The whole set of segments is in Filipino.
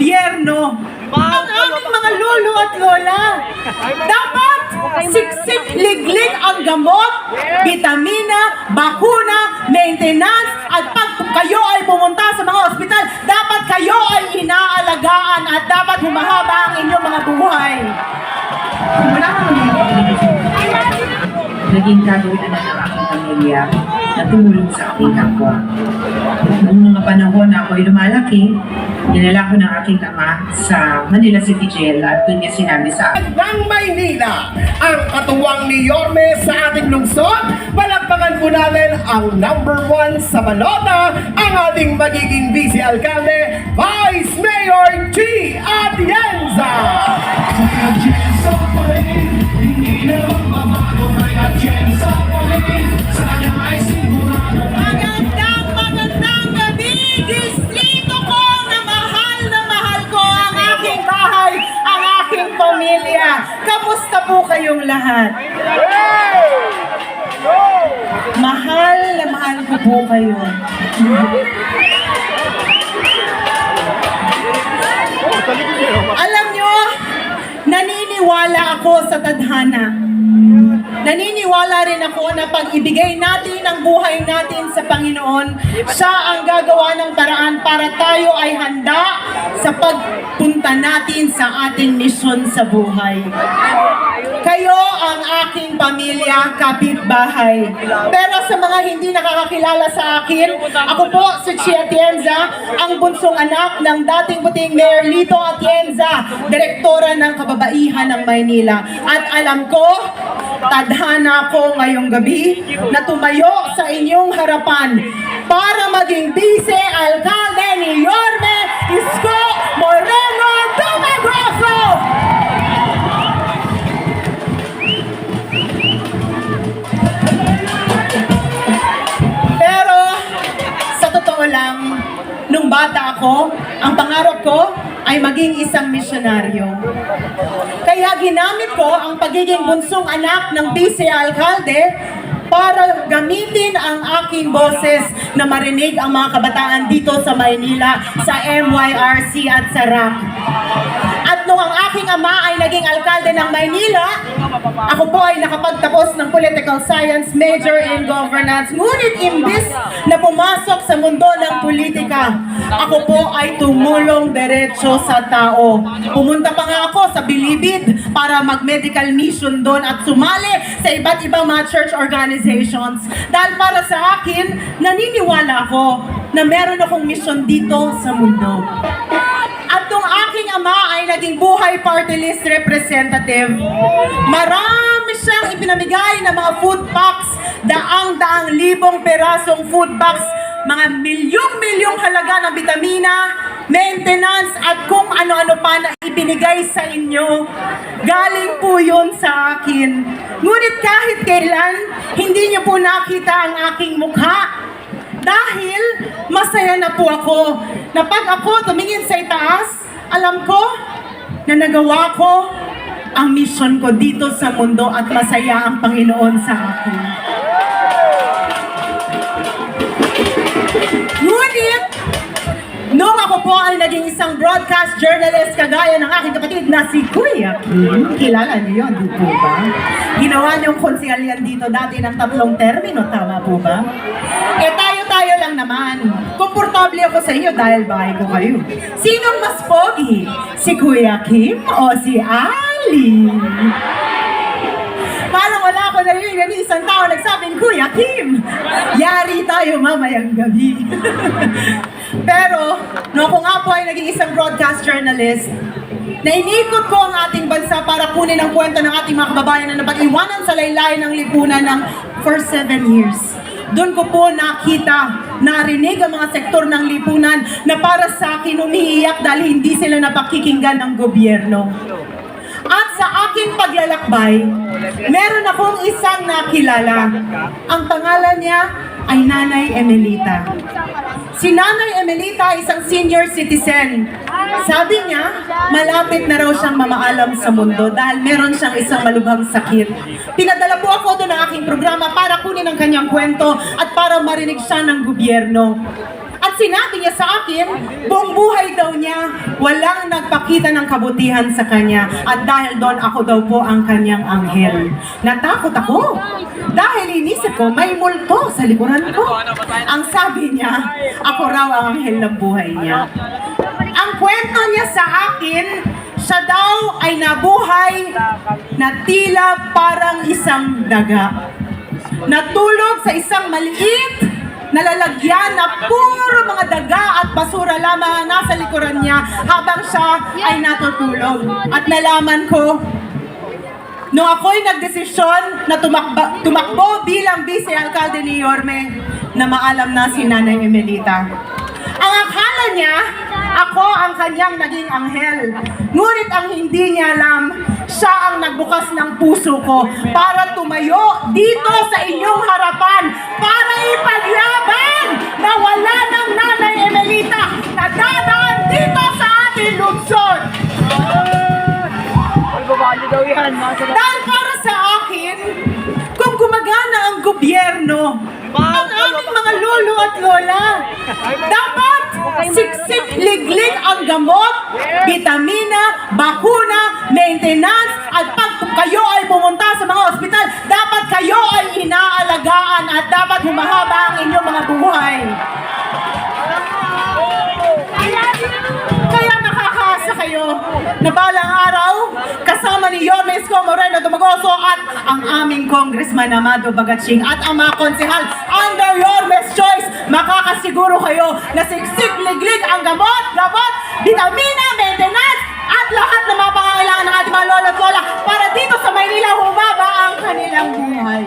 gobyerno ang aming mga lolo at lola. Dapat siksik liglig ang gamot, bitamina, bakuna, maintenance, at pag kayo ay pumunta sa mga ospital, dapat kayo ay inaalagaan at dapat humahaba ang inyong mga buhay. Wala naman naging kagawian ng aking pamilya na tumulong sa aking kapwa. Noong mga panahon na ako'y lumalaki, dinala ko ng aking ama sa Manila City Jail at doon niya sinabi sa akin, Ng Maynila, ang katuwang ni Yorme sa ating lungsod, palakpakan po natin ang #1 sa balota, ang ating magiging Vice Alcalde, Vice Mayor G. Atienza! Magandang gabi, distrito ko na mahal ko ang aking bahay, ang aking pamilya. Kamusta po kayong lahat? Mahal ko po kayo. Alam nyo, naniniwala ako sa tadhana. Naniniwala rin ako na pag ibigay natin ang buhay natin sa Panginoon, siya ang gagawa ng paraan para tayo ay handa sa pagpunta natin sa ating misyon sa buhay. Kayo ang aking pamilya, kapitbahay. Pero sa mga hindi nakakakilala sa akin, ako po si Chi Atienza, ang bunsong anak ng dating puting Mayor Lito Atienza, direktora ng kababaihan ng Maynila. At alam ko, tadhana ko ngayong gabi na tumayo sa inyong harapan para maging Vice Alcalde ni Yorme Isko Moreno Dumagroso! Pero sa totoo lang, nung bata ako, ang pangarap ko ay maging isang misyonaryo. Kaya ginamit ko ang pagiging bunsong anak ng Vice Alcalde para gamitin ang aking boses na marinig ang mga kabataan dito sa Maynila, sa MYRC at sa RAC. At nung ang aking ama ay naging alkalde ng Maynila, ako po ay nakapagtapos ng political science major in governance. Ngunit imbis na pumasok sa mundo ng politika, ako po ay tumulong diretso sa tao. Pumunta pa nga ako sa Bilibid para mag-medical mission doon at sumali sa iba't ibang mga church organizations. Dahil para sa akin, naniniwala ako na meron akong mission dito sa mundo. At nung aking ama ay naging buhay party list representative, marami siyang ipinamigay na mga food packs, daang-daang libong perasong food packs, mga milyong-milyong halaga ng bitamina, maintenance, at kung ano-ano pa na ibinigay sa inyo. Galing po yun sa akin. Ngunit kahit kailan, hindi niyo po nakita ang aking mukha. Dahil masaya na po ako na pag ako tumingin sa itaas, alam ko na nagawa ko ang mission ko dito sa mundo at masaya ang Panginoon sa akin. Ngunit, nung ako po ay naging isang broadcast journalist kagaya ng aking kapatid na si Kuya Kim, kilala niyo yun, di po ba? Ginawa niyong konsehal yan dito dati ng 3 termino, tama po ba? Tayo lang naman. Komportable ako sa inyo dahil bahay ko kayo. Sinong mas pogi? Si Kuya Kim o si Ali? Parang wala ako narinig ni isang tao nagsabing, Kuya Kim, yari tayo mamayang gabi. Pero, nung ako nga po ay naging isang broadcast journalist, nainikot ko ang ating bansa para kunin ang kwento ng ating mga kababayan na napag-iwanan sa laylayan ng lipunan for 7 years. Doon ko po nakita, narinig ang mga sektor ng lipunan na para sa akin umiiyak dahil hindi sila napakikinggan ng gobyerno. At sa aking paglalakbay, meron akong isang nakilala. Ang pangalan niya ay Nanay Emelita. Si Nanay Emelita ay isang senior citizen. Sabi niya, malapit na raw siyang mamaalam sa mundo dahil meron siyang isang malubhang sakit. Pinadala po ako doon ng aking programa para kunin ang kanyang kwento at para marinig siya ng gobyerno. At At sinabi niya sa akin, buong buhay daw niya, walang nagpakita ng kabutihan sa kanya. At dahil doon, ako daw po ang kanyang anghel. Natakot ako. Dahil inisip ko, may multo sa likuran ko. Ang sabi niya, ako raw ang anghel ng buhay niya. Ang kwento niya sa akin, siya daw ay nabuhay na tila parang isang daga. Natulog sa isang maliit na lalagyan na puro mga daga at basura lamang ang nasa likuran niya habang siya ay natutulog. At nalaman ko, nung ako'y nagdesisyon na tumakbo bilang vice-alcalde ni Yorme, na maalam na si Nanay Emelita. Ang akala niya, ako ang kanyang naging anghel. Ngunit ang hindi niya alam, siya ang nagbukas ng puso ko para tumayo dito sa inyong harapan para ipaglaban na wala ng Nanay Emelita na dadaan dito sa ating lungsod. Dahil para sa akin, kung gumagana ang gobyerno, ang aming mga lolo at lola, dapat siksik liglig ang gamot, bitamina, bakuna, maintenance, at pag kayo ay pumunta sa mga ospital, dapat kayo ay inaalagaan at dapat humahaba ang inyong mga buhay. Kaya nakakaasa kayo na balang araw, kasama ni Yorme Isko Moreno Dumagoso at ang aming Congressman Amado Bagatsing at ang mga konsehal under Yorme's choice, makakasiguro kayo na siksik liglig ang gamot, bitamina, maintenance, at lahat ng mga pangangailangan ng ating mga lolo at lola para dito sa Maynila humaba ang kanilang buhay.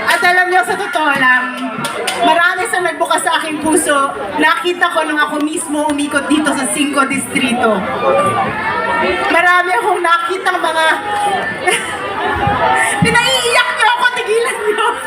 At alam niyo, sa totoo lang, marami sa nagbukas sa aking puso. Nakita ko nung ako mismo umikot dito sa 5 distrito. Marami akong nakita mga... Pinaiiyak niyo ako, tigilan niyo ako.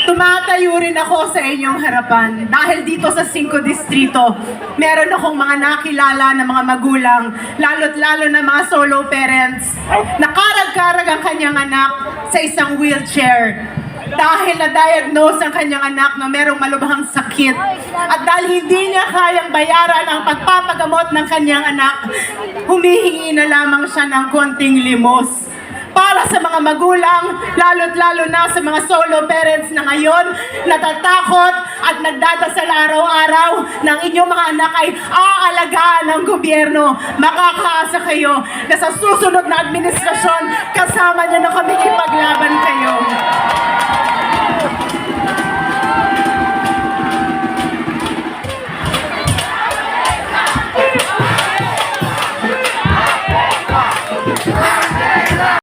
Tumatayo rin ako sa inyong harapan dahil dito sa 5 distrito, meron akong mga nakilala na mga magulang, lalo't lalo na mga solo parents, nakarag-karag ang kanyang anak sa isang wheelchair. Dahil na-diagnose ang kanyang anak na merong malubhang sakit. At dahil hindi niya kayang bayaran ang pagpapagamot ng kanyang anak, humihingi na lamang siya ng konting limos. Para sa mga magulang, lalo't lalo na sa mga solo parents na ngayon, natatakot at nagdadasal araw-araw ng inyong mga anak ay aalagaan ng gobyerno. Makakaasa kayo na sa susunod na administrasyon, kasama niyo na kami ipaglaban kayo.